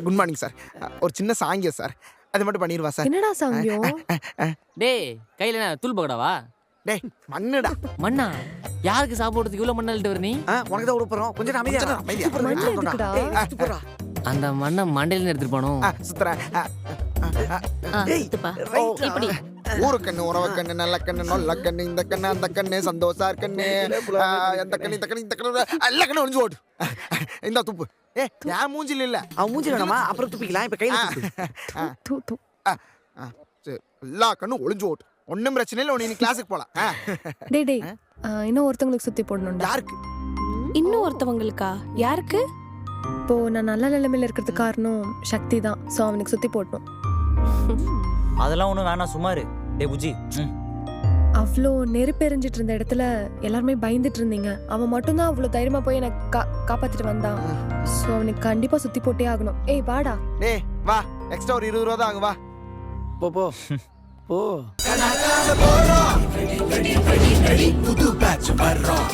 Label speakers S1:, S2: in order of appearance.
S1: Good morning sir. ஒரு சின்ன சாங்கியம் சார், அது மட்டும் பண்ணிடுவா சார்.
S2: என்னடா சாங்கியம்?
S3: டேய் கையில என்ன தூள் பக்கடாவா?
S1: டேய் மண்ணுடா.
S3: மண்ணா? யாருக்கு சாப்பிடுறதுக்கு இவ்வளவு மண்ணா இழுட்டு வர நீ?
S4: உனக்கு தான் விடுறோம். கொஞ்சம் அமைதியா
S2: மண்ணு எதுக்குடா?
S3: அந்த மண்ணை மண்டையில எடுத்துட்டு போனோம்.
S1: சுத்துறேன்.
S2: இப்படி
S1: ஊரு கண்ணு, உறவ கண்ணு, நல்ல கண்ணு, நொல்ல கண்ணு, இந்த கண்ணு அந்த கண்ணு, சந்தோஷா கண்ணு, எந்த கண்ணு இந்த கண்ணு இந்த கண்ணு எல்லா கண்ணு ஒழிஞ்சு ஓடு. இந்த துப்பு ஏன் மூஞ்சில இல்ல,
S4: அவன் மூஞ்சி வேணாமா? அப்புறம் துப்பிக்கலாம். இப்ப கையில
S2: தூ தூ.
S1: எல்லா கண்ணும் ஒளிஞ்சு ஓட்டு. ஒன்னும் பிரச்சனை இல்லை, நீ கிளாஸுக்கு போலாம்.
S2: டேய் டேய், இன்னும் ஒருத்தவங்களுக்கு சுத்தி போடணும்டா.
S1: யாருக்கு?
S5: இன்னும் ஒருத்தவங்களுக்கா? யாருக்கு?
S2: இப்போ நான் நல்ல நிலைமையில இருக்கிறதுக்கு காரணம் சக்தி தான். ஸோ அவனுக்கு சுத்தி போடணும்.
S6: அதெல்லாம் ஒன்றும் வேணாம், சுமாரு. டே புஜி,
S2: அவ்வளோ நெருப்பெறிஞ்சிட்டு இருந்த இடத்துல எல்லாருமே பயந்துட்டு இருந்தீங்க. அவன் மட்டும்தான் அவ்வளோ தைரியமா போய் எனக்கு காப்பாத்திட்டு வந்தான். ஸோ அவனுக்கு கண்டிப்பா சுத்தி போட்டே ஆகணும். ஏய் வாடா.
S1: டேய் வா, எக்ஸ்ட்ரா ஒரு 20 ரூபா தான் ஆகும். வா
S4: போ போ போ.
S7: புது பேட்ச் வர்றோம்.